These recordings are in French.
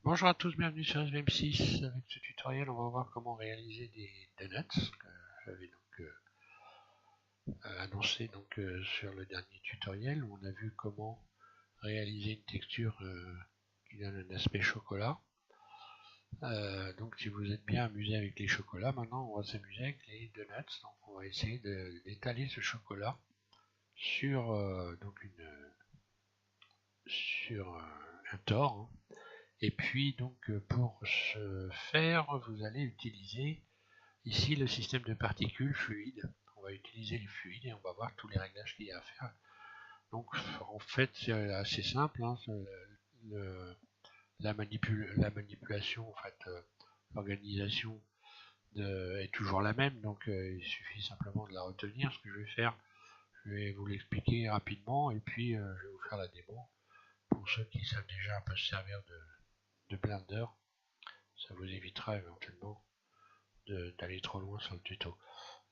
Bonjour à tous, bienvenue sur SVM6. Avec ce tutoriel, on va voir comment réaliser des donuts que j'avais annoncé sur le dernier tutoriel où on a vu comment réaliser une texture qui donne un aspect chocolat. Donc si vous êtes bien amusé avec les chocolats, maintenant on va s'amuser avec les donuts. Donc on va essayer d'étaler ce chocolat sur, sur un tore, hein. Et puis pour ce faire, vous allez utiliser ici le système de particules fluides. On va utiliser le fluide et on va voir tous les réglages qu'il y a à faire. Donc en fait c'est assez simple, hein, la manipulation, en fait, l'organisation est toujours la même, donc il suffit simplement de la retenir. Ce que je vais faire, je vais vous l'expliquer rapidement et puis je vais vous faire la démo. Pour ceux qui savent déjà un peu se servir de Blender, ça vous évitera éventuellement d'aller trop loin sur le tuto.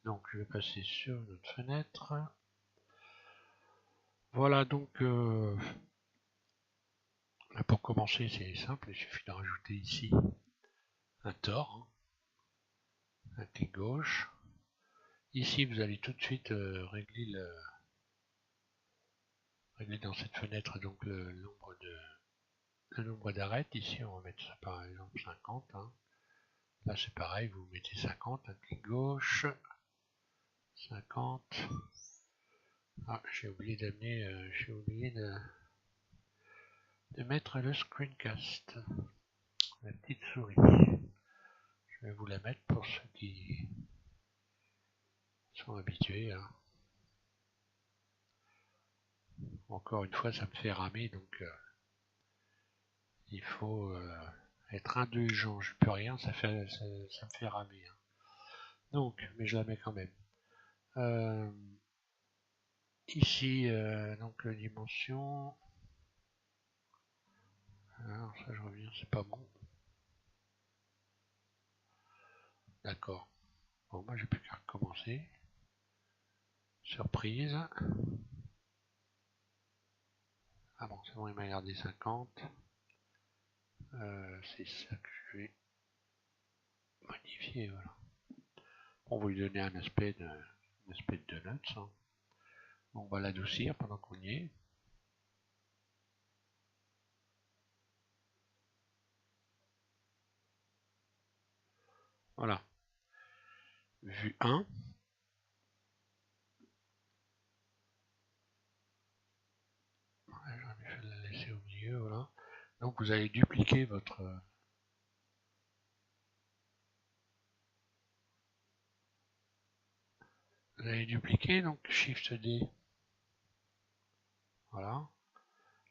Donc je vais passer sur notre fenêtre. Voilà, donc pour commencer c'est simple, il suffit de rajouter ici un tore, un clic gauche. Ici vous allez tout de suite régler dans cette fenêtre donc le nombre d'arêtes. Ici on va mettre ça par exemple 50, hein. Là c'est pareil, vous mettez 50, un clic gauche, 50. Ah, j'ai oublié de mettre le screencast, la petite souris. Je vais vous la mettre pour ceux qui sont habitués, hein. Encore une fois, ça me fait ramer, donc il faut être indulgent. Je peux rien, ça me fait ramer, hein. Donc, mais je la mets quand même. Ici, donc dimension. Alors ça, je reviens, c'est pas bon. D'accord. Bon, moi, j'ai plus qu'à recommencer. Surprise. Ah bon, c'est bon, il m'a gardé 50. C'est ça que je vais modifier, voilà. On va lui donner un aspect de donuts, hein. On va l'adoucir pendant qu'on y est. Voilà. Vue 1. J'aurais mieux fait de la laisser au milieu, voilà. Donc vous allez dupliquer votre... Vous allez dupliquer, donc Shift D. Voilà.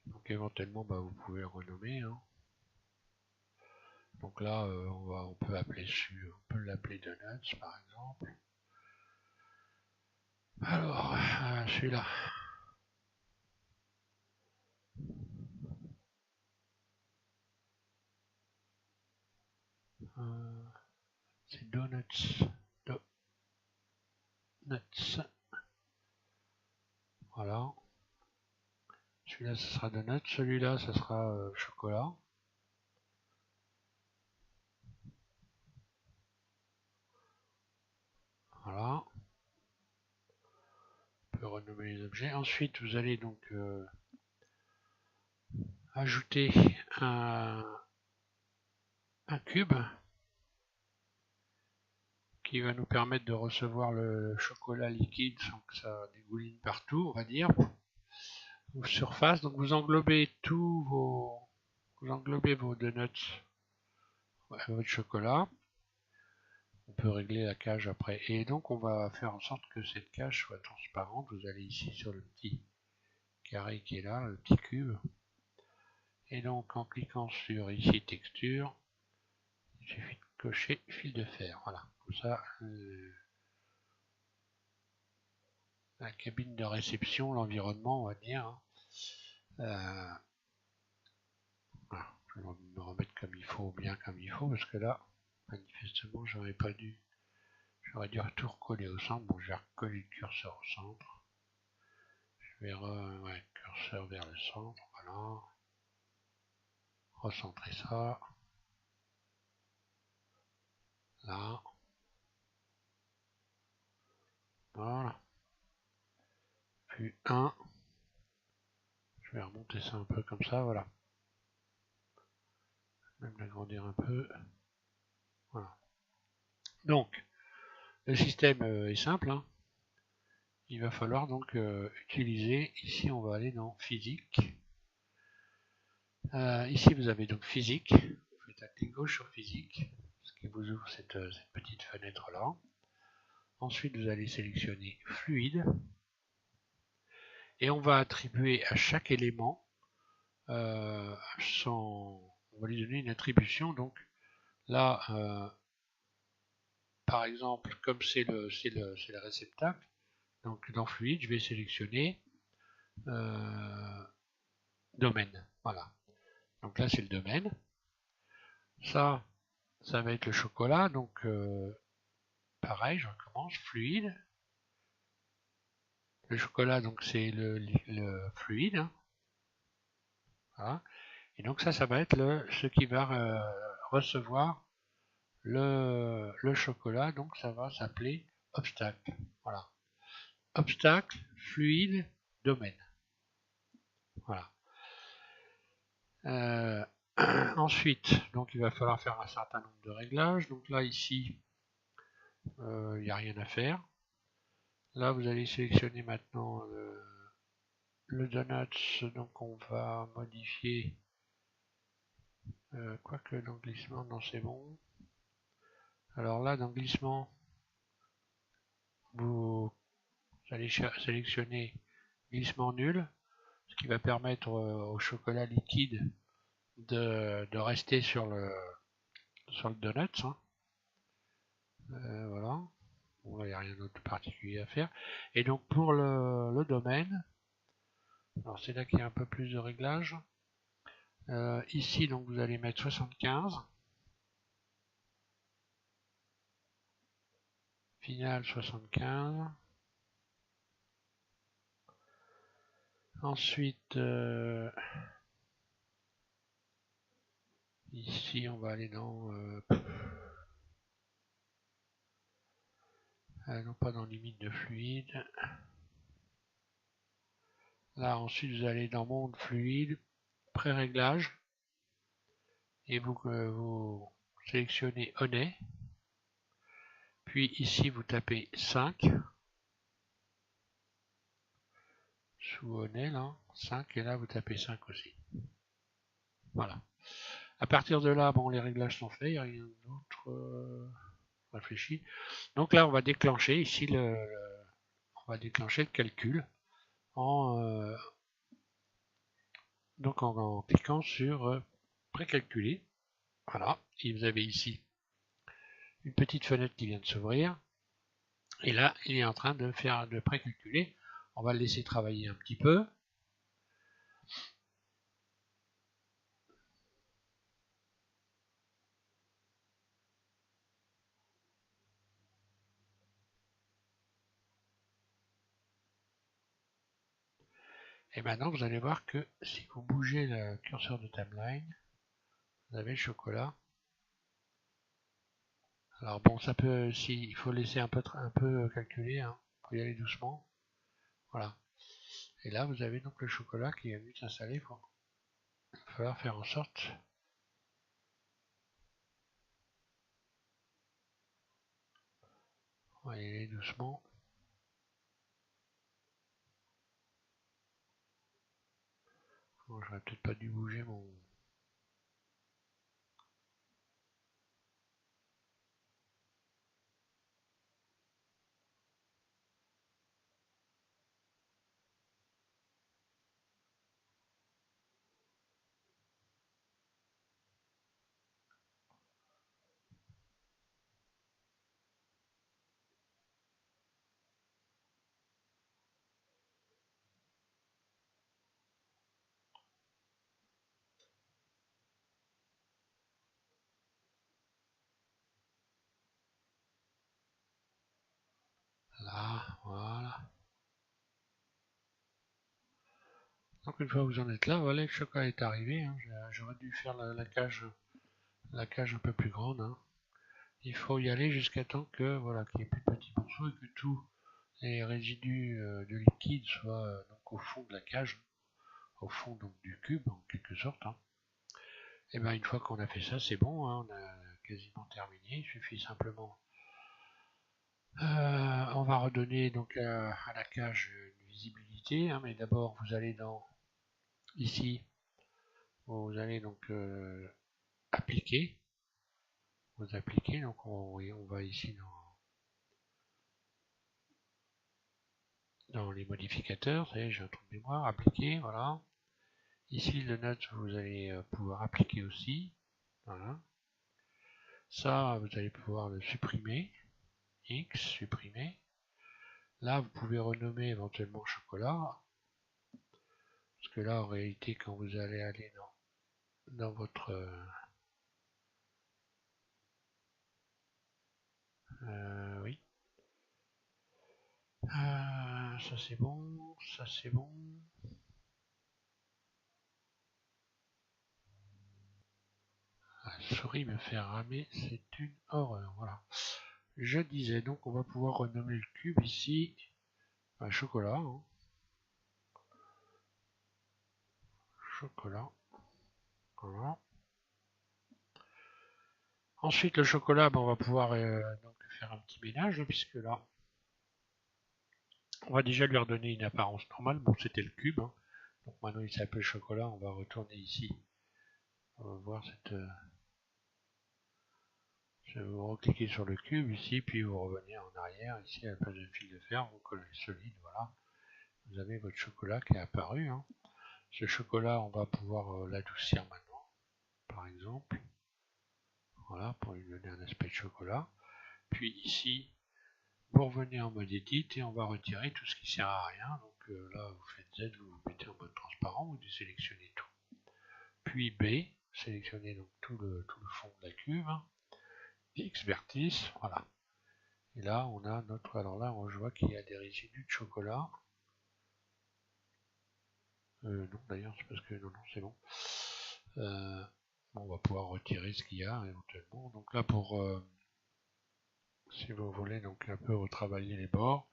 Donc éventuellement, bah, vous pouvez renommer, hein. Donc là, on peut l'appeler Donuts, par exemple. Alors, celui-là. C'est Donuts. Donuts. Voilà. Celui-là, ce sera Donuts. Celui-là, ce sera chocolat. Voilà. On peut renommer les objets. Ensuite, vous allez donc ajouter un cube qui va nous permettre de recevoir le chocolat liquide sans que ça dégouline partout, on va dire, aux surfaces. Donc vous englobez vos donuts, votre chocolat. On peut régler la cage après. Et donc on va faire en sorte que cette cage soit transparente. Vous allez ici sur le petit carré qui est là, le petit cube. Et donc en cliquant sur ici texture, il suffit de cocher fil de fer. Voilà, comme ça la cabine de réception, l'environnement, on va dire, hein. Voilà, je vais me remettre comme il faut, bien comme il faut, parce que là, manifestement, j'aurais dû tout recoller au centre. Bon, je vais recoller le curseur au centre. Je vais curseur vers le centre, voilà. recentrer ça. Là. Voilà. Puis 1. Je vais remonter ça un peu comme ça, voilà. Même l'agrandir un peu. Voilà. Donc, le système est simple. Hein. Il va falloir donc utiliser, ici on va aller dans physique. Ici vous avez donc physique. Vous faites un clic gauche sur physique, ce qui vous ouvre cette petite fenêtre là. Ensuite vous allez sélectionner fluide. Et on va attribuer à chaque élément on va lui donner une attribution. Donc là, par exemple, comme c'est le réceptacle, donc dans fluide, je vais sélectionner domaine. Voilà. Donc là, c'est le domaine. Ça va être le chocolat. Donc pareil, je recommence. Fluide. Le chocolat, donc c'est le fluide. Hein. Voilà. Et donc ça va être ce qui va recevoir le chocolat. Donc ça va s'appeler obstacle. Voilà. Obstacle, fluide, domaine. Voilà. Ensuite, donc il va falloir faire un certain nombre de réglages. Donc là, ici, il n'y a rien à faire. Là, vous allez sélectionner maintenant le donuts. Donc on va modifier. Quoique dans glissement, non, c'est bon. Alors là, dans glissement, vous allez sélectionner glissement nul, ce qui va permettre au chocolat liquide de rester sur le donut. Hein. Voilà. Bon, là, il n'y a rien d'autre de particulier à faire. Et donc, pour le domaine, alors c'est là qu'il y a un peu plus de réglages. Ici, donc, vous allez mettre 75. Final 75. Ensuite, ici, on va aller dans... non, pas dans limite de fluide. Là, ensuite, vous allez dans monde fluide, pré-réglage. Et vous sélectionnez Honey. Puis ici, vous tapez 5. Sous Honey, là, 5. Et là, vous tapez 5 aussi. Voilà. À partir de là, bon, les réglages sont faits, il n'y a rien d'autre réfléchi. Donc là, on va déclencher ici on va déclencher le calcul en, donc en cliquant sur précalculer. Voilà. Et vous avez ici une petite fenêtre qui vient de s'ouvrir. Et là, il est en train de précalculer. On va le laisser travailler un petit peu. Et maintenant, vous allez voir que si vous bougez le curseur de timeline, vous avez le chocolat. Alors bon, ça peut, il faut laisser un peu calculer, hein. Il faut y aller doucement. Voilà. Et là, vous avez donc le chocolat qui est venu s'installer. Il va falloir faire en sorte. On va y aller doucement. Bon, j'aurais peut-être pas dû bouger mon... Donc une fois que vous en êtes là, voilà, le chocolat est arrivé. Hein. J'aurais dû faire la cage un peu plus grande. Hein. Il faut y aller jusqu'à temps que voilà, qu'il n'y ait plus de petits morceaux et que tous les résidus de liquide soient donc au fond de la cage, au fond donc du cube en quelque sorte. Hein. Et bien une fois qu'on a fait ça, c'est bon, hein, on a quasiment terminé. Il suffit simplement, on va redonner donc à la cage une visibilité, hein, mais d'abord vous allez dans ici, vous allez donc appliquer, vous appliquez, donc on va ici dans les modificateurs, vous savez, j'ai un trou de mémoire, appliquer, voilà. Ici le note, vous allez pouvoir appliquer aussi, voilà. Ça, vous allez pouvoir le supprimer, X, supprimer. Là, vous pouvez renommer éventuellement chocolat, parce que là, en réalité, quand vous allez aller dans votre... oui. Ça c'est bon, ça c'est bon. La souris me fait ramer, c'est une horreur, voilà. Je disais, donc on va pouvoir renommer le cube ici, chocolat, hein. Chocolat, voilà. Ensuite le chocolat, on va pouvoir donc faire un petit ménage, puisque là, on va déjà lui redonner une apparence normale, bon c'était le cube, hein. Donc maintenant il s'appelle chocolat, on va retourner ici, on va voir cette... vous recliquez sur le cube ici, puis vous revenez en arrière, ici à la place de fil de fer, vous collez solide, voilà. Vous avez votre chocolat qui est apparu, hein. Ce chocolat, on va pouvoir l'adoucir maintenant, par exemple. Voilà, pour lui donner un aspect de chocolat. Puis ici, vous revenez en mode edit et on va retirer tout ce qui sert à rien. Donc là, vous faites Z, vous vous mettez en mode transparent, vous désélectionnez tout. Puis B, sélectionnez donc tout le fond de la cuve. X vertice, voilà. Et là, on a notre... Alors là, je vois qu'il y a des résidus de chocolat. Non, d'ailleurs, c'est parce que... Non, c'est bon. On va pouvoir retirer ce qu'il y a éventuellement. Donc là, si vous voulez donc un peu retravailler les bords,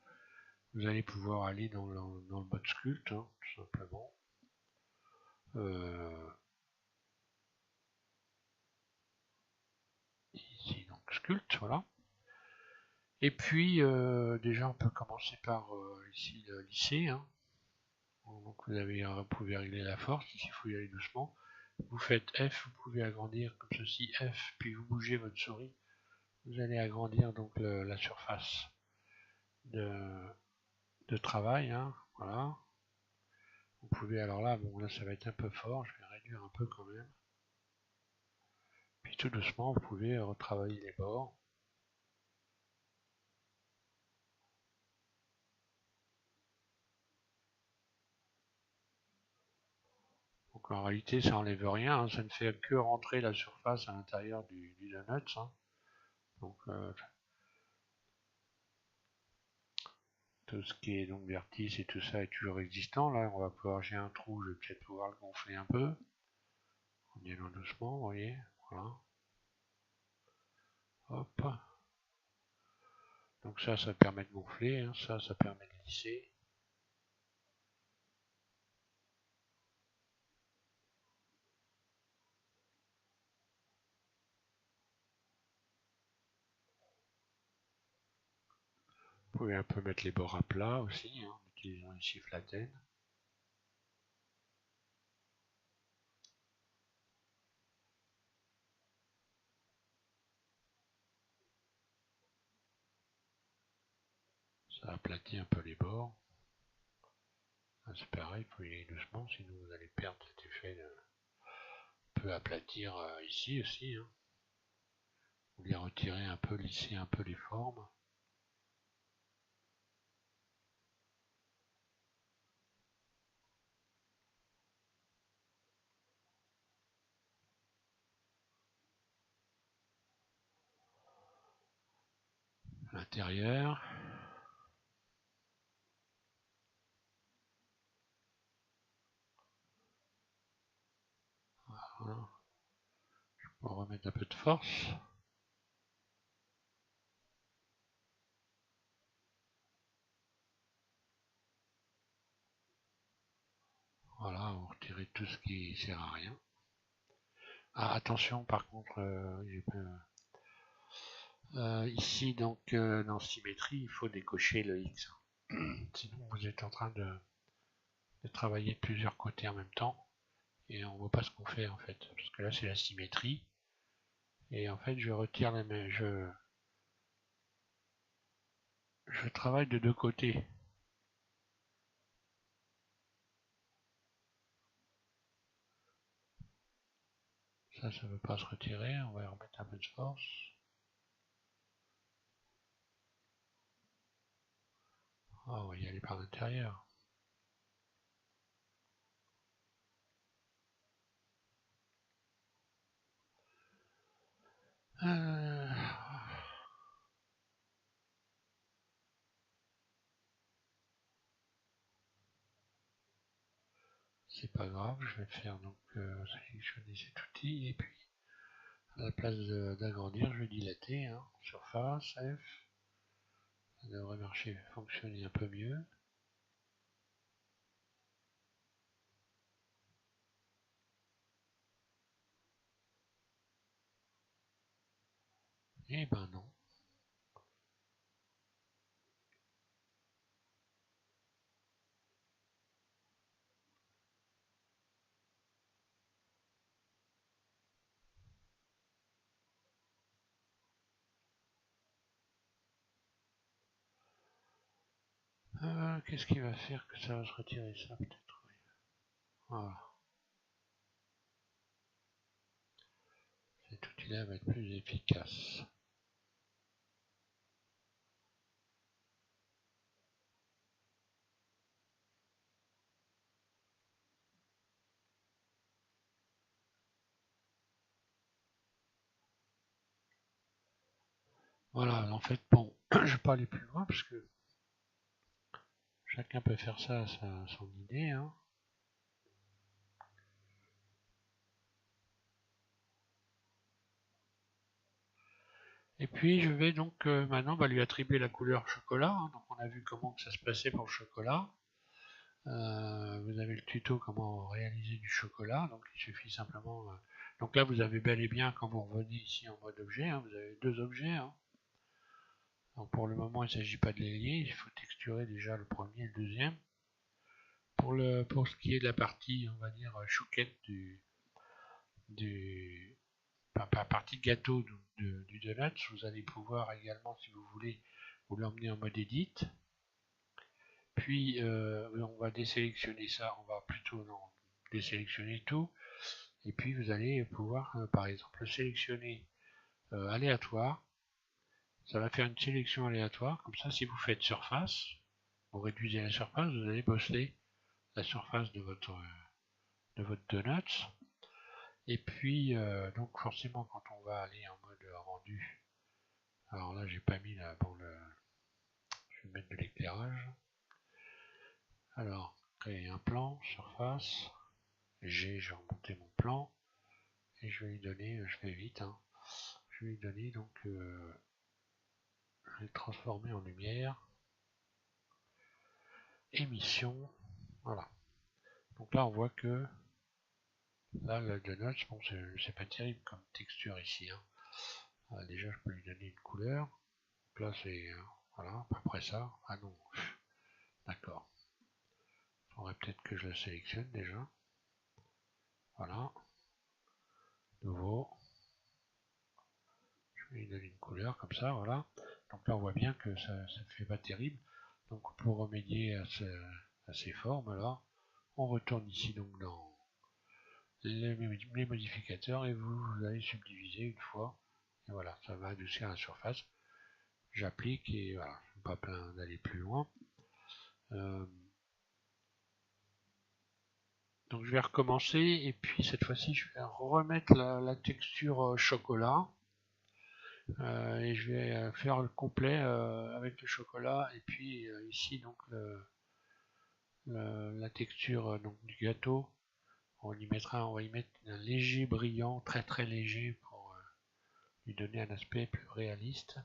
vous allez pouvoir aller dans le mode sculpt, hein, tout simplement. Ici, donc sculpt, voilà. Et puis, déjà, on peut commencer par ici le lisser. Hein. Donc vous pouvez régler la force, ici il faut y aller doucement. Vous faites F, vous pouvez agrandir comme ceci, F, puis vous bougez votre souris. Vous allez agrandir donc la surface de travail, hein, voilà. Vous pouvez, alors là, bon là ça va être un peu fort, je vais réduire un peu quand même. Puis tout doucement, vous pouvez retravailler les bords. Donc en réalité ça enlève rien, hein, ça ne fait que rentrer la surface à l'intérieur du donut. Hein. Donc tout ce qui est donc vertice et tout ça est toujours existant. Là on va pouvoir, j'ai un trou, je vais peut-être pouvoir le gonfler un peu. En y allant doucement, vous voyez, voilà. Hop. Donc ça permet de gonfler, hein, ça permet de lisser. Vous pouvez un peu mettre les bords à plat aussi, hein, en utilisant ici Flatten. Ça aplatit un peu les bords. C'est pareil, il faut y aller doucement, sinon vous allez perdre cet effet de... On peut aplatir ici aussi. Hein. Vous les retirer un peu, lisser un peu les formes. L'intérieur. On va remettre un peu de force. Voilà, on va retirer tout ce qui sert à rien. Ah, attention, par contre, ici, donc, dans symétrie, il faut décocher le X. Sinon, vous êtes en train de travailler de plusieurs côtés en même temps. Et on voit pas ce qu'on fait, en fait. Parce que là, c'est la symétrie. Et en fait, je retire la main. Je travaille de deux côtés. Ça ne veut pas se retirer. On va y remettre un peu de force. Ah, on va y aller par l'intérieur. C'est pas grave, je vais faire donc sélectionner cet outil et puis à la place d'agrandir, je vais dilater, hein, surface, F, ça devrait marcher, fonctionner un peu mieux. Eh ben non. Qu'est-ce qui va faire que ça va se retirer ça peut-être, oui. Voilà. Cet outil-là va être plus efficace. Voilà, en fait, bon, je vais pas aller plus loin parce que chacun peut faire ça à son idée, hein. Et puis je vais donc maintenant lui attribuer la couleur chocolat, hein. Donc on a vu comment que ça se passait pour le chocolat. Vous avez le tuto comment réaliser du chocolat, donc il suffit simplement. Donc là vous avez bel et bien, quand vous revenez ici en mode objet, hein, vous avez deux objets, hein. Donc pour le moment il ne s'agit pas de les lier, il faut texturer déjà le premier et le deuxième. Pour ce qui est de la partie, on va dire, chouquette du partie gâteau du donut, vous allez pouvoir également, si vous voulez, vous l'emmener en mode edit. Puis on va désélectionner ça, on va plutôt non, désélectionner tout. Et puis vous allez pouvoir par exemple sélectionner aléatoire. Ça va faire une sélection aléatoire. Comme ça, si vous faites surface, vous réduisez la surface, vous allez bosser la surface de votre donut. Et puis donc forcément quand on va aller en mode rendu, alors là j'ai pas mis là pour le. Je vais mettre de l'éclairage. Alors, créer un plan, surface. J'ai remonté mon plan. Et je vais lui donner, je vais vite, hein, je vais lui donner donc, je vais le transformer en lumière, émission, voilà. Donc là on voit que, là le donut, bon c'est pas terrible comme texture ici, hein. Déjà je peux lui donner une couleur, donc là c'est, voilà, à peu près ça, ah non, d'accord. Il faudrait peut-être que je la sélectionne déjà, voilà, nouveau, je vais lui donner une couleur comme ça, voilà. Donc là on voit bien que ça ne fait pas terrible. Donc pour remédier à ces formes là, on retourne ici donc dans les modificateurs et vous allez subdiviser une fois. Et voilà, ça va adoucir la surface. J'applique et voilà, je ne pas plein d'aller plus loin. Donc je vais recommencer et puis cette fois-ci je vais remettre la texture chocolat. Et je vais faire le complet avec le chocolat et puis ici donc la texture donc, du gâteau. On va y mettre un léger brillant, très très léger lui donner un aspect plus réaliste.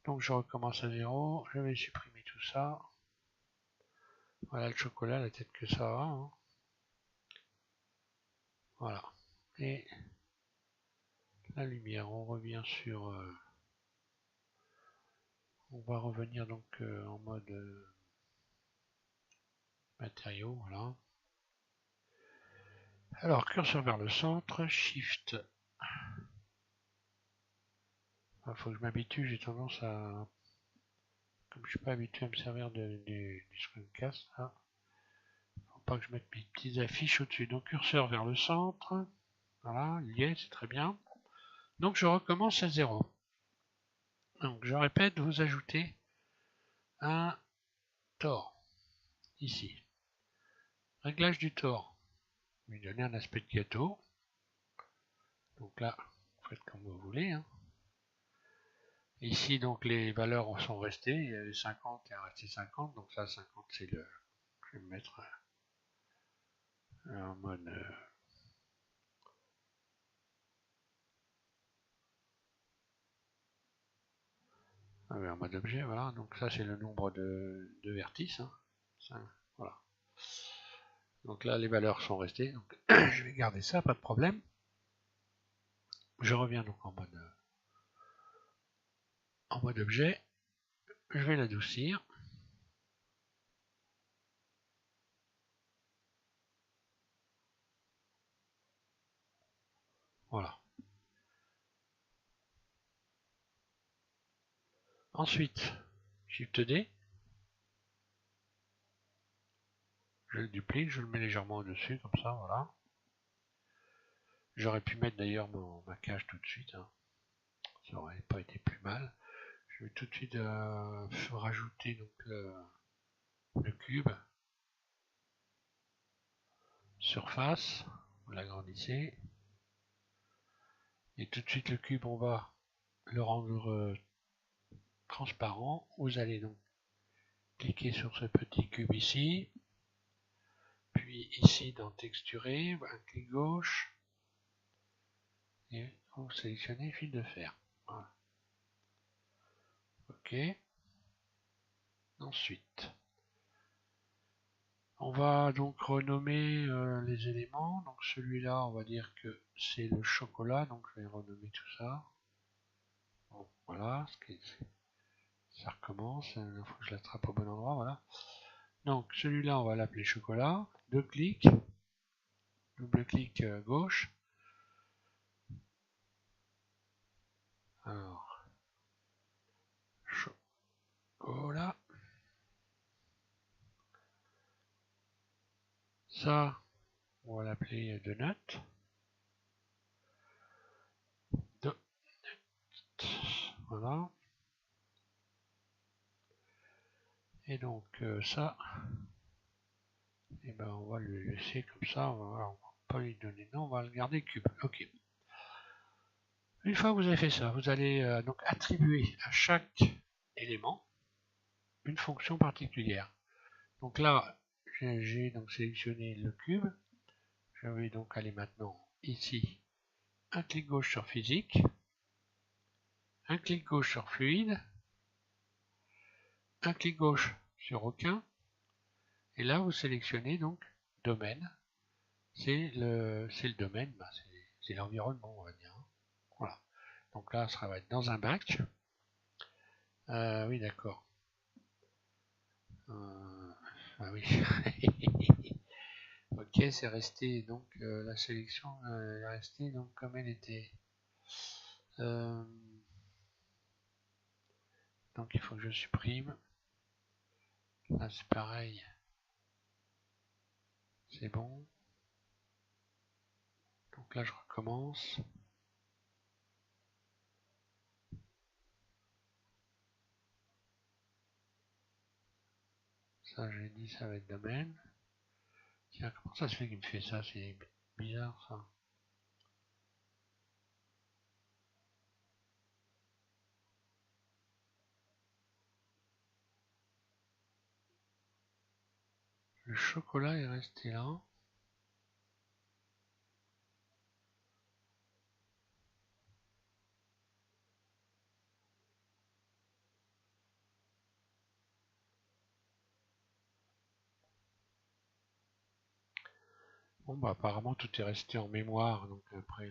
Donc je recommence à 0, je vais supprimer tout ça. Voilà le chocolat, la tête que ça a. Hein. Voilà. Et la lumière, on revient sur... on va revenir donc en mode matériaux, voilà. Alors, curseur vers le centre, Shift. Il faut que je m'habitue, j'ai tendance à... Comme je suis pas habitué à me servir du screencast, là. Faut pas que je mette mes petites affiches au-dessus. Donc curseur vers le centre. Voilà, lié, c'est très bien. Donc je recommence à 0. Donc je répète, vous ajoutez un tore ici. Réglage du tore. Lui donner un aspect de gâteau. Donc là, vous faites comme vous voulez. Hein. Ici, donc les valeurs sont restées. Il y avait 50, il est resté 50. Donc ça, 50, c'est le... Je vais me mettre en mode... en mode objet, voilà. Donc ça, c'est le nombre de vertices. Hein. Ça, voilà. Donc là, les valeurs sont restées. Donc je vais garder ça, pas de problème. Je reviens donc en mode objet. Je vais l'adoucir. Voilà. Ensuite, Shift D. Je le duplique, je le mets légèrement au-dessus, comme ça, voilà. J'aurais pu mettre d'ailleurs ma cage tout de suite. Hein. Ça aurait pas été plus mal. Je vais tout de suite rajouter donc le cube. Surface, vous l'agrandissez. Et tout de suite le cube, on va le rendre transparent. Vous allez donc cliquer sur ce petit cube ici. Puis ici dans texturer, un clic gauche. Et vous sélectionnez fil de fer. Voilà. OK. Ensuite, on va donc renommer les éléments. Donc celui-là, on va dire que c'est le chocolat. Donc je vais renommer tout ça. Bon, voilà. Ça recommence. Il faut que je l'attrape au bon endroit. Voilà. Donc celui-là, on va l'appeler chocolat. Deux clics. Double-clic gauche. Alors, chocolat. Ça, on va l'appeler donut. Voilà. Et donc ça, et ben on va le laisser comme ça. On va pas lui donner nom, on va le garder cube. Ok. Une fois que vous avez fait ça, vous allez donc attribuer à chaque élément une fonction particulière. Donc là, j'ai donc sélectionné le cube. Je vais donc aller maintenant ici, un clic gauche sur physique, un clic gauche sur fluide, un clic gauche sur aucun, et là vous sélectionnez donc domaine. C'est le domaine, bah c'est l'environnement, on va dire. Voilà. Donc là, ça va être dans un batch. Oui, d'accord. Ah oui. Ok, c'est resté donc la sélection est restée donc comme elle était. Donc il faut que je supprime. Là c'est pareil. C'est bon. Donc là je recommence. Ça j'ai dit ça va être domaine. Tiens, comment ça se fait qu'il me fait ça? C'est bizarre ça. Le chocolat est resté là. Bon, bah apparemment tout est resté en mémoire, donc après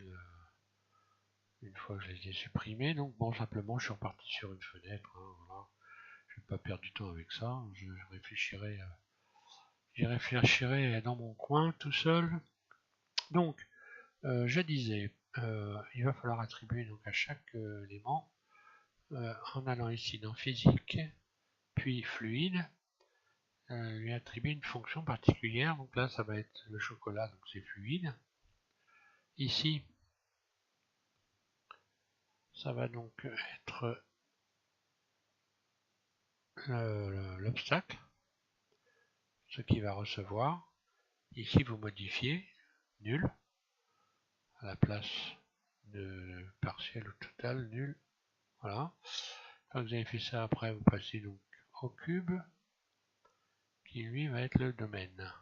une fois que je les ai supprimés, donc bon, simplement je suis reparti sur une fenêtre, hein, voilà. Je vais pas perdre du temps avec ça, j'y réfléchirai dans mon coin tout seul. Donc, je disais, il va falloir attribuer donc à chaque élément, en allant ici dans physique, puis fluide, lui attribuer une fonction particulière. Donc là, ça va être le chocolat, donc c'est fluide. Ici, ça va donc être l'obstacle, ce qu'il va recevoir. Ici, vous modifiez nul à la place de partiel ou total, nul. Voilà. Quand vous avez fait ça, après, vous passez donc au cube, qui lui va être le domaine.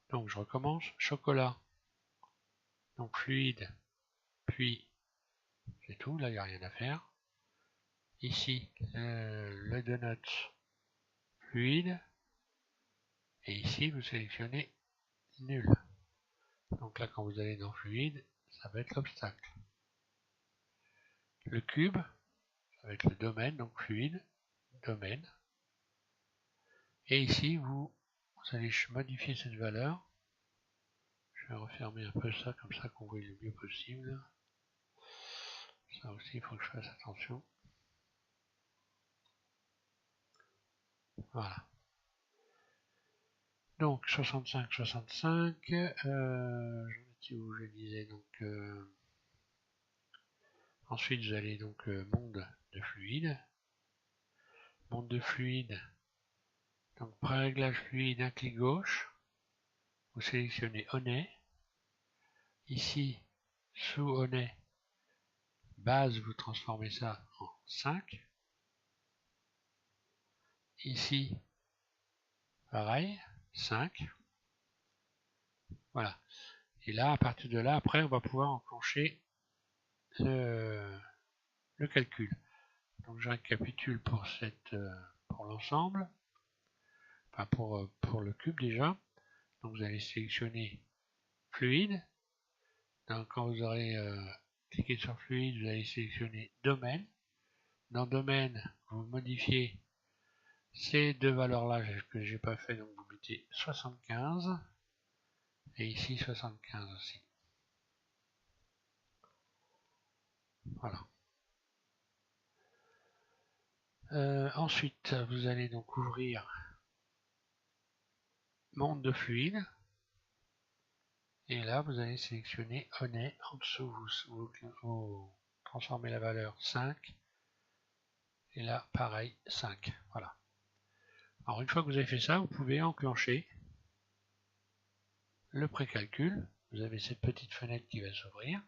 Donc je recommence, chocolat, donc fluide, puis c'est tout, là il n'y a rien à faire. Ici, le donut fluide, et ici vous sélectionnez nul. Donc là quand vous allez dans fluide, ça va être l'obstacle. Le cube, ça va être le domaine, donc fluide, domaine. Et ici vous allez modifier cette valeur. Je vais refermer un peu ça, comme ça qu'on voit le mieux possible. Ça aussi, il faut que je fasse attention. Voilà. Donc 65, 65. Où je disais donc. Ensuite, vous allez donc monde de fluide. Monde de fluide. Donc pré-réglage fluide, un clic gauche. Vous sélectionnez Honey. Ici, sous Honey, base, vous transformez ça en 5. Ici, pareil, 5. Voilà. Et là, à partir de là, après, on va pouvoir enclencher le calcul. Donc je récapitule pour l'ensemble, enfin pour le cube déjà. Donc vous allez sélectionner fluide. Donc quand vous aurez cliqué sur fluide, vous allez sélectionner domaine. Dans domaine, vous modifiez ces deux valeurs-là que j'ai pas fait, donc vous mettez 75 et ici 75 aussi. Voilà. Ensuite, vous allez donc ouvrir monde de fluide. Et là, vous allez sélectionner Honey. En dessous, vous transformez la valeur 5. Et là, pareil, 5. Voilà. Alors, une fois que vous avez fait ça, vous pouvez enclencher le précalcul. Vous avez cette petite fenêtre qui va s'ouvrir.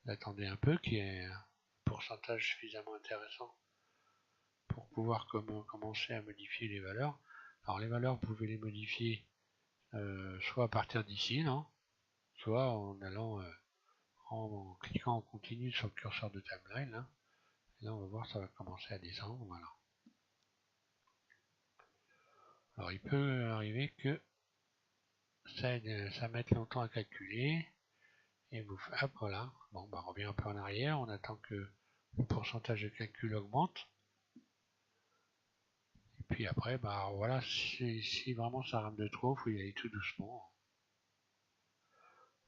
Vous attendez un peu, qu'il y ait un pourcentage suffisamment intéressant pour pouvoir commencer à modifier les valeurs. Alors, les valeurs, vous pouvez les modifier soit à partir d'ici, soit en allant en cliquant en continu sur le curseur de timeline. Là. Et là, on va voir, ça va commencer à descendre. Voilà. Alors, il peut arriver que ça mette longtemps à calculer. Et vous hop, voilà. Bon, bah, on revient un peu en arrière. On attend que le pourcentage de calcul augmente. Et puis après, bah voilà, si vraiment ça rame de trop, il faut y aller tout doucement.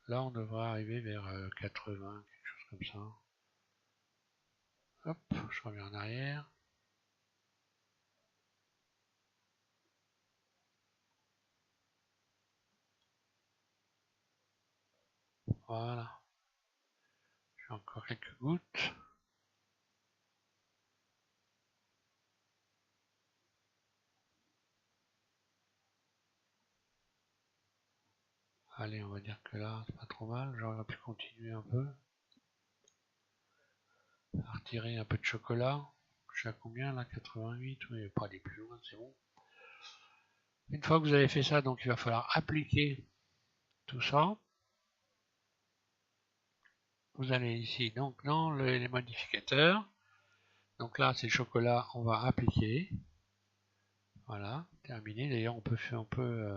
Là, on devrait arriver vers 80, quelque chose comme ça. Hop, je reviens en arrière. Voilà. J'ai encore quelques gouttes. Allez, on va dire que là, c'est pas trop mal. J'aurais pu continuer un peu. À retirer un peu de chocolat. Je suis à combien là? 88. Oui, pas aller plus loin, c'est bon. Une fois que vous avez fait ça, donc il va falloir appliquer tout ça. Vous allez ici donc dans les modificateurs. Donc là, c'est le chocolat, on va appliquer. Voilà, terminé. D'ailleurs, on peut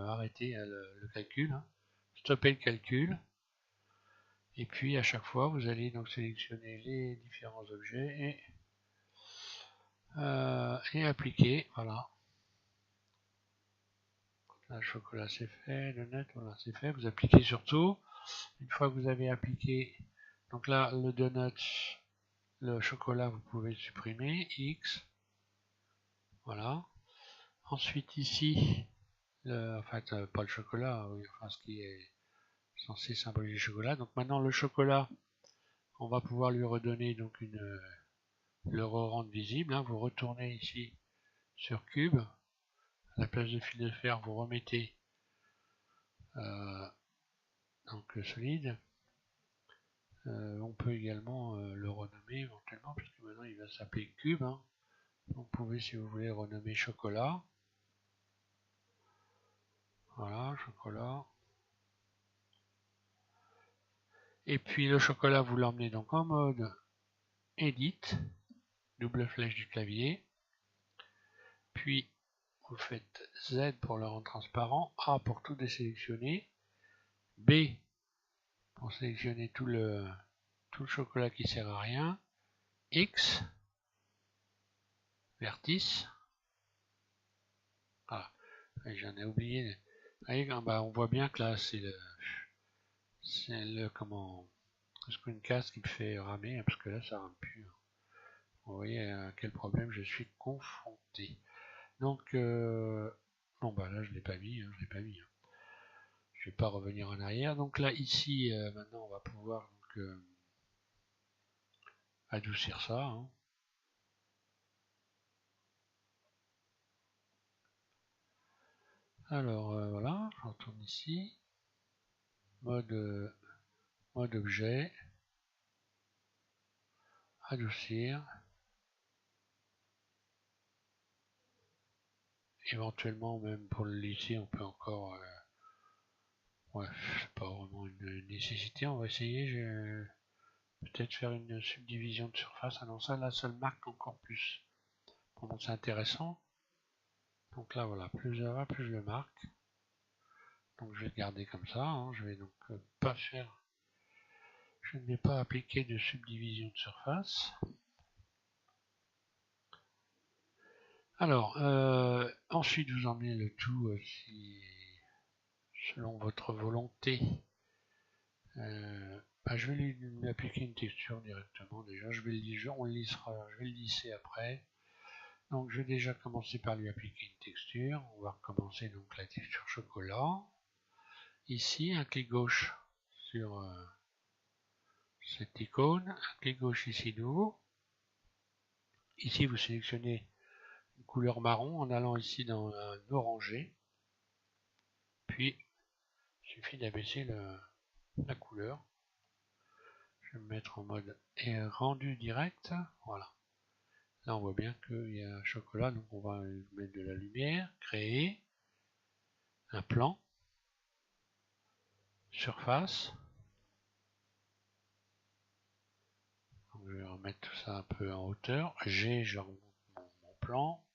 arrêter le calcul, hein. Stopper le calcul. Et puis à chaque fois, vous allez donc sélectionner les différents objets et appliquer. Voilà. Là, le chocolat c'est fait, le donut, voilà, c'est fait. Vous appliquez surtout. Une fois que vous avez appliqué, donc là, le donut, le chocolat, vous pouvez le supprimer. X. Voilà. Ensuite ici, pas le chocolat, oui, enfin ce qui est censé symboliser le chocolat. Donc maintenant le chocolat, on va pouvoir lui redonner donc le re-rendre visible, hein. Vous retournez ici sur cube, à la place de fil de fer, vous remettez donc solide. On peut également le renommer éventuellement, puisque maintenant il va s'appeler cube, hein. Vous pouvez, si vous voulez, renommer chocolat. Voilà, chocolat. Et puis le chocolat, vous l'emmenez donc en mode Edit, double flèche du clavier. Puis vous faites Z pour le rendre transparent, A pour tout désélectionner, B pour sélectionner tout le chocolat qui sert à rien, X, vertice. Ah, j'en ai oublié. On voit bien que là c'est le screencast qui me fait ramer, parce que là ça rame plus. Vous voyez à quel problème je suis confronté. Donc bon bah là je l'ai pas mis, hein, je l'ai pas mis. Hein. Je vais pas revenir en arrière. Donc là ici maintenant on va pouvoir donc, adoucir ça. Hein. Alors voilà, je retourne ici. Mode objet, adoucir. Éventuellement même pour le lisser on peut encore ouais, c'est pas vraiment une nécessité, on va essayer. Peut-être faire une subdivision de surface. Ah non, ça là ça le marque encore plus. Bon, c'est intéressant. Donc là voilà, plus je va, plus je le marque. Donc je vais le garder comme ça. Hein. Je vais donc pas faire. Je ne vais pas appliquer de subdivision de surface. Alors, ensuite vous emmenez le tout selon votre volonté. Je vais lui appliquer une texture directement déjà. Je vais le lisser après. Donc je vais déjà commencer par lui appliquer une texture. On va recommencer donc la texture chocolat. Ici, un clic gauche sur cette icône, un clic gauche ici nouveau. Ici vous sélectionnez une couleur marron en allant ici dans un orangé. Puis il suffit d'abaisser la couleur. Je vais me mettre en mode rendu direct. Voilà. Là on voit bien qu'il y a un chocolat, donc on va mettre de la lumière, créer un plan, surface. Donc, je vais remettre tout ça un peu en hauteur. G, je remonte mon plan.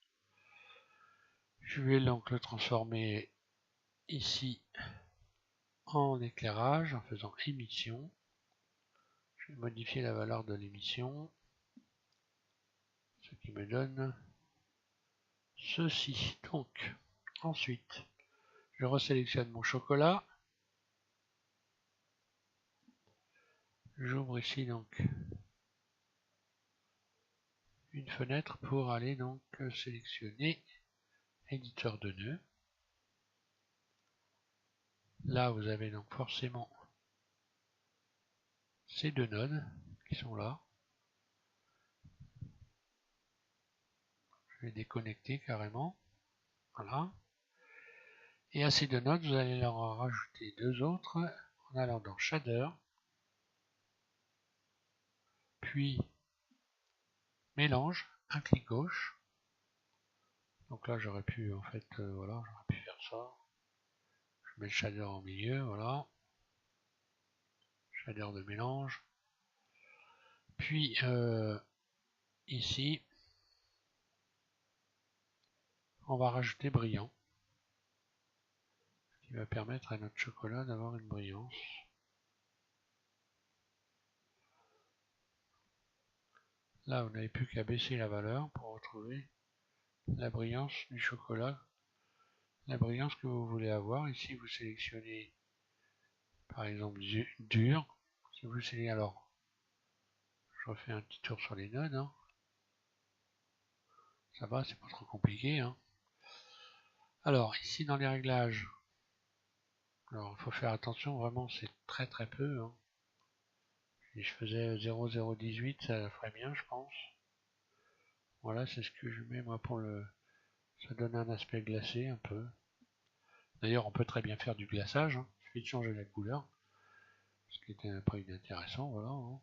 Je vais donc le transformer ici en éclairage en faisant émission. Je vais modifier la valeur de l'émission, ce qui me donne ceci. Donc, ensuite, je resélectionne mon chocolat. J'ouvre ici donc une fenêtre pour aller donc sélectionner éditeur de nœuds. Là, vous avez donc forcément ces deux nodes qui sont là. Je vais déconnecter carrément. Voilà. Et à ces deux nodes, vous allez leur en rajouter deux autres en allant dans Shader, puis Mélange, un clic gauche. Donc là, j'aurais pu en fait, voilà, j'aurais pu faire ça. Je mets le shader en milieu, voilà. Shader de mélange. Puis ici, on va rajouter brillant, ce qui va permettre à notre chocolat d'avoir une brillance. Là, vous n'avez plus qu'à baisser la valeur pour retrouver la brillance du chocolat, la brillance que vous voulez avoir. Ici, vous sélectionnez par exemple dur. Si vous sélectionnez, alors, je refais un petit tour sur les nodes. Hein. Ça va, c'est pas trop compliqué. Hein. Alors, ici dans les réglages, alors il faut faire attention, vraiment, c'est très très peu. Hein. Si je faisais 0,018, ça ferait bien, je pense. Voilà, c'est ce que je mets moi pour le. Ça donne un aspect glacé un peu. D'ailleurs, on peut très bien faire du glaçage. Hein. Il suffit de changer la couleur. Ce qui était pas inintéressant, voilà. Hein.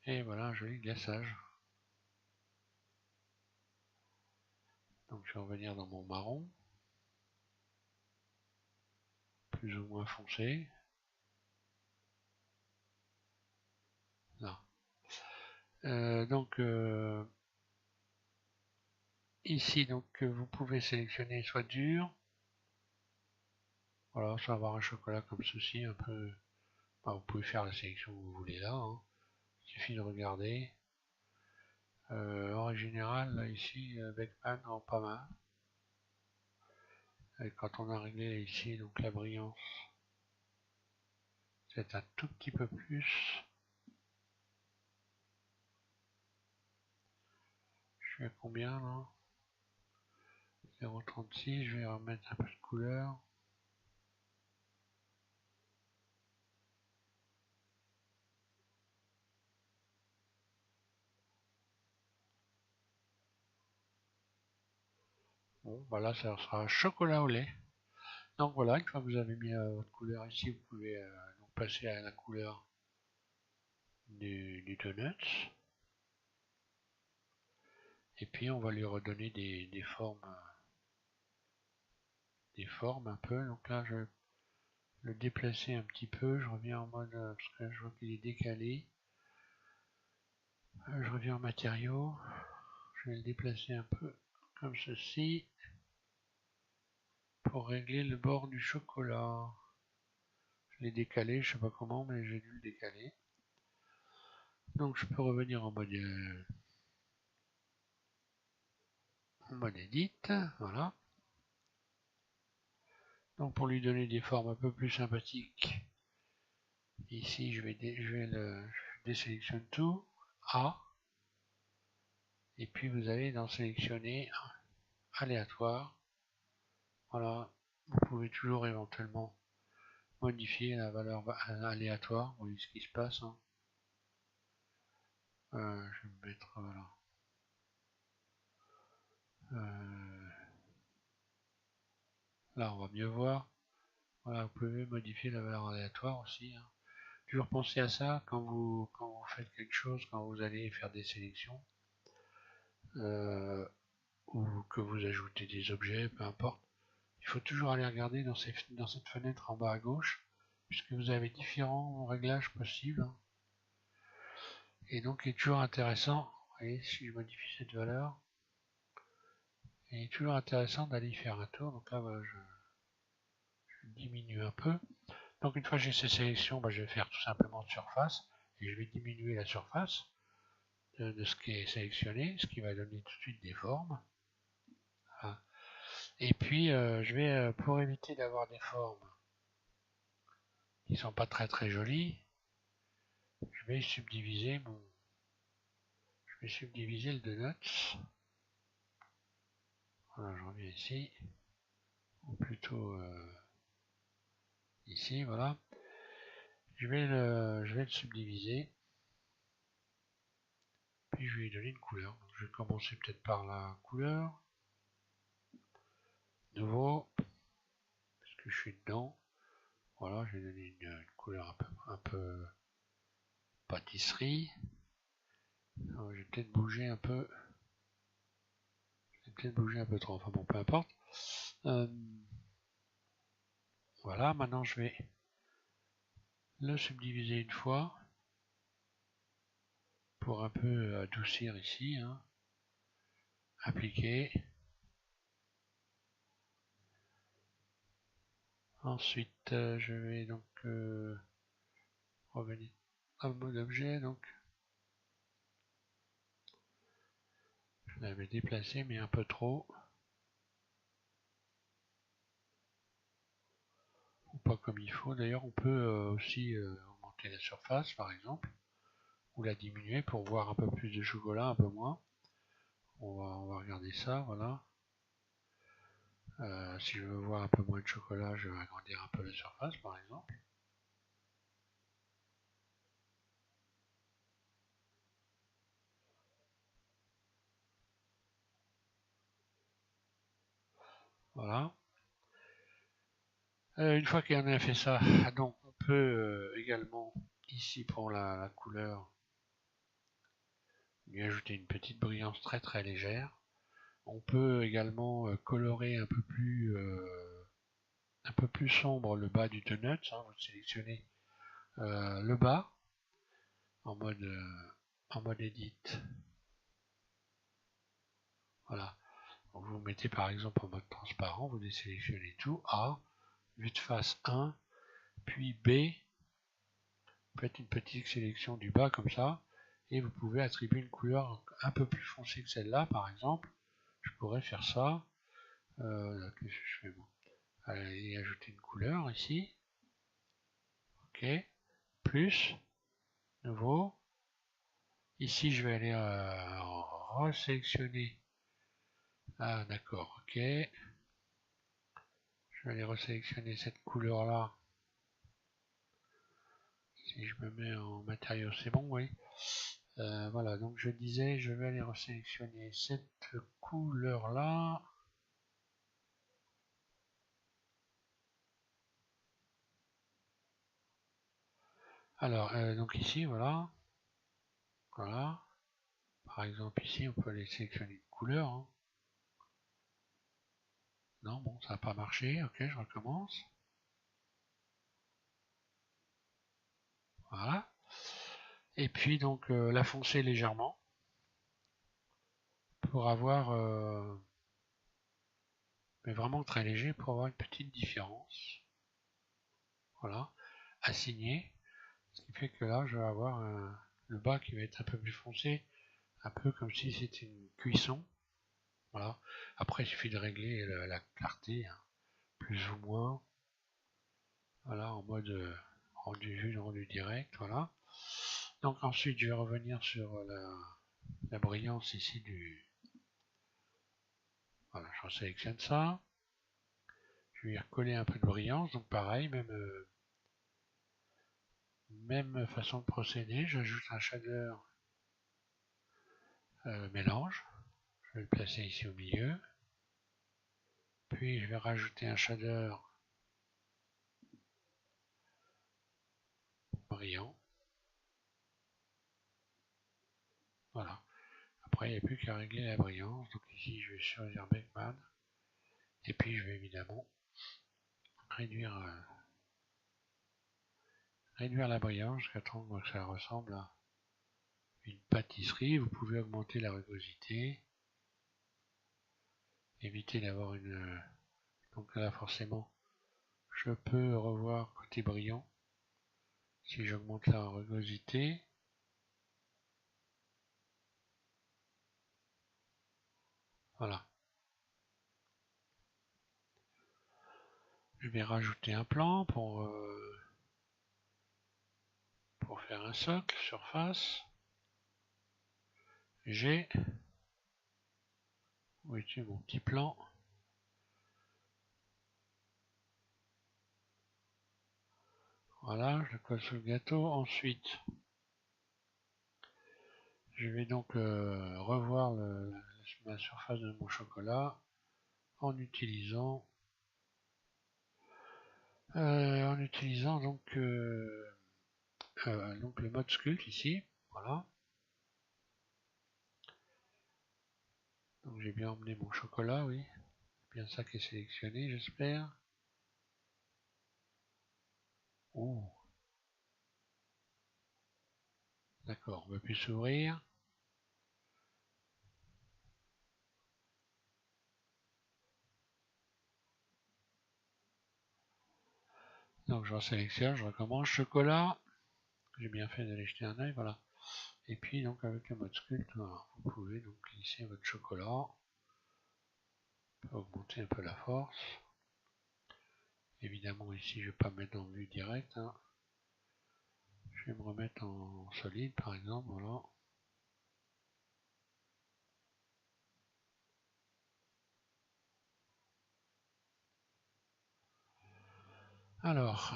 Et voilà un joli glaçage. Donc je vais revenir dans mon marron. Plus ou moins foncé. Là. Ici, donc, vous pouvez sélectionner soit dur. Voilà, ça va avoir un chocolat comme ceci, un peu. Enfin, vous pouvez faire la sélection que vous voulez là. Hein. Il suffit de regarder. En général, là, ici, Beckman en pas mal. Et quand on a réglé ici, donc la brillance, c'est un tout petit peu plus. Je suis à combien là? 0,36, je vais remettre un peu de couleur. Bon, voilà, ça sera chocolat au lait. Donc voilà, une fois que vous avez mis votre couleur ici, vous pouvez donc passer à la couleur du donut. Et puis on va lui redonner des formes un peu. Donc là, je vais le déplacer un petit peu. Je reviens en mode, parce que je vois qu'il est décalé. Je reviens en matériaux. Je vais le déplacer un peu comme ceci pour régler le bord du chocolat. Je l'ai décalé, je sais pas comment, mais j'ai dû le décaler. Donc je peux revenir en mode edit, voilà. Donc pour lui donner des formes un peu plus sympathiques, ici je désélectionne tout, A, et puis vous allez dans sélectionner aléatoire. Voilà, vous pouvez toujours éventuellement modifier la valeur aléatoire, vous voyez ce qui se passe. Hein. Je vais me mettre, voilà. Là on va mieux voir. Voilà, vous pouvez modifier la valeur aléatoire aussi. Hein. Toujours penser à ça quand vous faites quelque chose, quand vous allez faire des sélections, ou que vous ajoutez des objets, peu importe. Il faut toujours aller regarder dans cette fenêtre en bas à gauche, puisque vous avez différents réglages possibles. Hein. Et donc il est toujours intéressant, vous voyez, si je modifie cette valeur, il est toujours intéressant d'aller y faire un tour. Donc là, voilà, je diminue un peu. Donc une fois que j'ai ces sélections, je vais faire tout simplement de surface, et je vais diminuer la surface de ce qui est sélectionné, ce qui va donner tout de suite des formes. Voilà. Et puis je vais, pour éviter d'avoir des formes qui sont pas très très jolies, je vais subdiviser le donut. Voilà, je reviens ici, ou plutôt ici, voilà. Je vais le subdiviser, puis je vais lui donner une couleur. Donc, je vais commencer peut-être par la couleur. Nouveau, parce que je suis dedans. Voilà, je vais donner une couleur un peu pâtisserie. Alors, je vais peut-être bouger un peu. Trop, enfin bon, peu importe. Voilà, maintenant je vais le subdiviser une fois pour un peu adoucir ici. Hein. appliquer. Ensuite, je vais donc revenir au mode objet. Donc, je l'avais déplacé, mais un peu trop. Ou pas comme il faut. D'ailleurs, on peut aussi augmenter la surface, par exemple, ou la diminuer pour voir un peu plus de chocolat, un peu moins. On va regarder ça, voilà. Si je veux voir un peu moins de chocolat, je vais agrandir un peu la surface, par exemple. Voilà. Une fois qu'on a fait ça, donc on peut également, ici pour la couleur, lui ajouter une petite brillance très très légère. On peut également colorer un peu plus sombre le bas du donut. Vous sélectionnez le bas en mode edit. Voilà. Donc vous mettez par exemple en mode transparent, vous désélectionnez tout, A, vue de face 1, puis B, vous faites une petite sélection du bas comme ça, et vous pouvez attribuer une couleur un peu plus foncée que celle-là, par exemple. Je pourrais faire ça. Qu'est-ce que je fais bon. Allez, ajouter une couleur ici. Ok. Plus. Nouveau. Ici, je vais aller resélectionner. Ah, d'accord. Ok. Je vais aller resélectionner cette couleur-là. Si je me mets en matériaux, c'est bon, oui. Voilà, donc je disais, je vais aller resélectionner cette couleur-là. Alors, donc ici, voilà. Voilà. Par exemple, ici, on peut aller sélectionner une couleur. Hein. Non, bon, ça n'a pas marché. Ok, je recommence. Voilà. Et puis, donc, la foncer légèrement pour avoir, mais vraiment très léger, pour avoir une petite différence. Voilà. Assigner. Ce qui fait que là, je vais avoir le bas qui va être un peu plus foncé, un peu comme si c'était une cuisson. Voilà. Après, il suffit de régler la clarté, hein, plus ou moins. Voilà, en mode rendu vue, rendu direct. Voilà. Donc ensuite, je vais revenir sur la brillance ici du. Voilà, je sélectionne ça. Je vais y recoller un peu de brillance. Donc pareil, même façon de procéder. J'ajoute un shader mélange. Je vais le placer ici au milieu. Puis je vais rajouter un shader brillant. Voilà. Après, il n'y a plus qu'à régler la brillance. Donc ici, je vais choisir Beckman. Et puis, je vais évidemment réduire, la brillance jusqu'à temps que ça ressemble à une pâtisserie. Vous pouvez augmenter la rugosité. Éviter d'avoir une. Donc là, forcément, je peux revoir côté brillant. Si j'augmente la rugosité. Voilà. Je vais rajouter un plan pour faire un socle, surface. J'ai. Où est mon petit plan? Voilà, je le colle sur le gâteau. Ensuite, je vais donc revoir la surface de mon chocolat en utilisant donc le mode sculpt ici. Voilà. Donc j'ai bien emmené mon chocolat, oui. Bien ça qui est sélectionné, j'espère. Oh, d'accord, on va plus s'ouvrir. Donc je sélectionne, je recommence chocolat. J'ai bien fait d'aller jeter un œil, voilà. Et puis donc avec le mode sculpt, voilà, vous pouvez donc glisser votre chocolat, augmenter un peu la force. Évidemment ici je vais pas me mettre en vue directe, hein. Je vais me remettre en solide par exemple, voilà. Alors,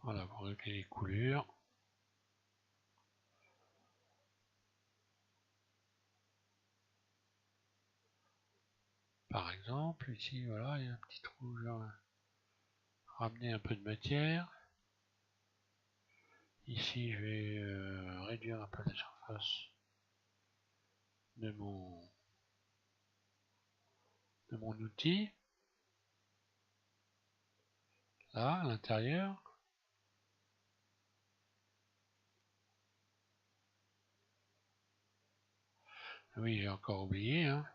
voilà, pour régler les coulures. Par exemple, ici, voilà, il y a un petit trou, je vais ramener un peu de matière. Ici, je vais réduire un peu la surface de mon outil. Là, à l'intérieur. Oui, j'ai encore oublié, hein.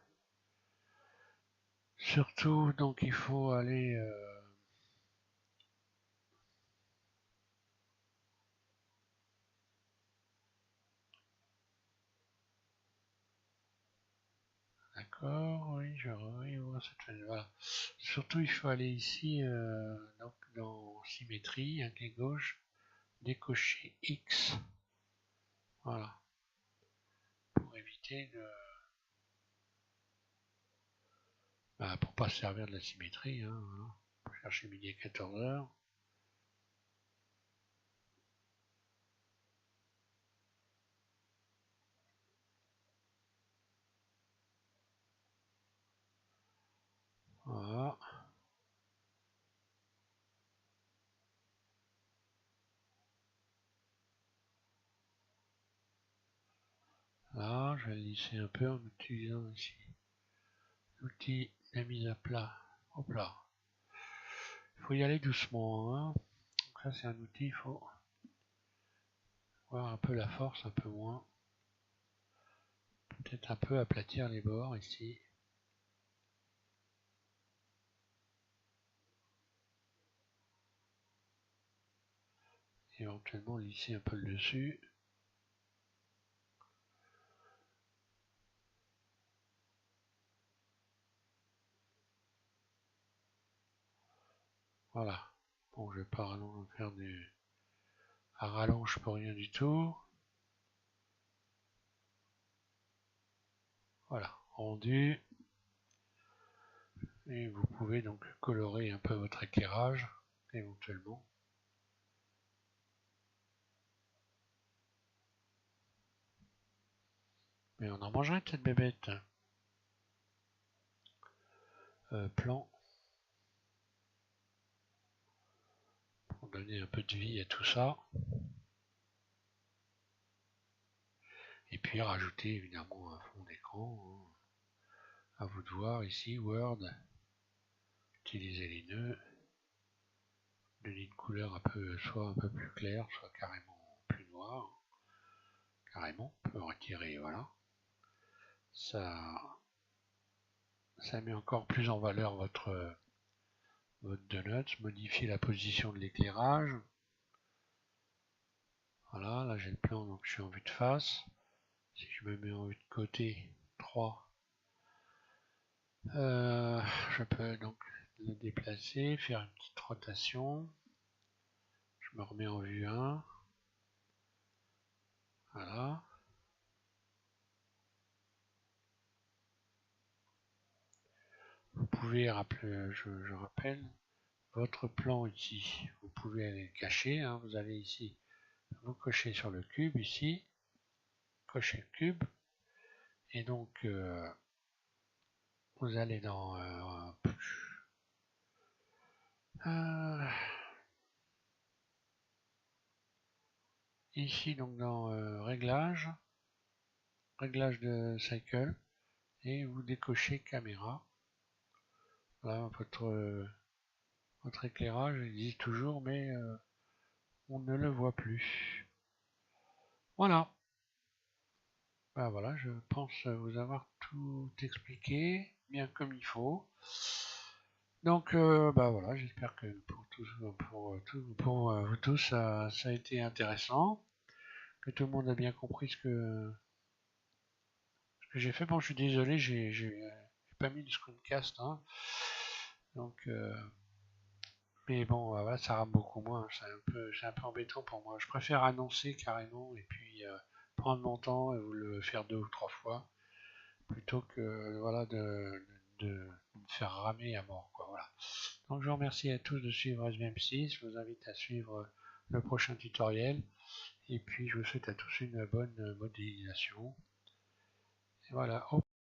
Surtout, donc, il faut aller... D'accord, oui, je vois cette fenêtre, voilà. Surtout, il faut aller ici, donc, dans symétrie, à clic gauche, décocher X. Voilà. Pour éviter de... Bah, pour pas se servir de la symétrie, hein, voilà. Pour chercher midi à 14h. Voilà. Là, je vais lisser un peu en utilisant ici l'outil de mise à plat. Hop là. Il faut y aller doucement, hein. Donc ça, c'est un outil, il faut voir un peu la force, un peu moins. Peut-être un peu aplatir les bords ici. Éventuellement lisser un peu le dessus. Voilà. Bon, je vais pas faire à rallonge pour rien du tout. Voilà, rendu. Et vous pouvez donc colorer un peu votre éclairage, éventuellement. Mais on en mangerait cette bébête. Plan. Pour donner un peu de vie à tout ça. Et puis rajouter évidemment un fond d'écran. Hein. À vous de voir ici, Word. Utiliser les nœuds. Donner une couleur soit un peu plus claire, soit carrément plus noire. Carrément, on peut retirer, voilà. Ça met encore plus en valeur votre donut, modifier la position de l'éclairage. Voilà, là j'ai le plan, donc je suis en vue de face. Si je me mets en vue de côté, 3, je peux donc le déplacer, faire une petite rotation. Je me remets en vue 1. Voilà. Vous pouvez rappeler, je rappelle, votre plan ici, vous pouvez aller le cacher. Hein. Vous allez ici, vous cochez sur le cube ici, cochez le cube, et donc vous allez dans ici donc dans réglage de cycle, et vous décochez caméra. Là votre éclairage existe toujours, mais on ne le voit plus. Voilà. Bah voilà, je pense vous avoir tout expliqué, bien comme il faut. Donc bah voilà, j'espère que pour vous tous ça a été intéressant, que tout le monde a bien compris ce que j'ai fait. Bon, je suis désolé, j'ai pas mis de screencast, hein. Donc mais bon, voilà, ça rame beaucoup moins. C'est un peu embêtant pour moi. Je préfère annoncer carrément et puis prendre mon temps et vous le faire 2 ou 3 fois plutôt que voilà de me faire ramer à mort, quoi. Voilà. Donc je vous remercie à tous de suivre SVM6. Je vous invite à suivre le prochain tutoriel et puis je vous souhaite à tous une bonne modélisation. Et voilà.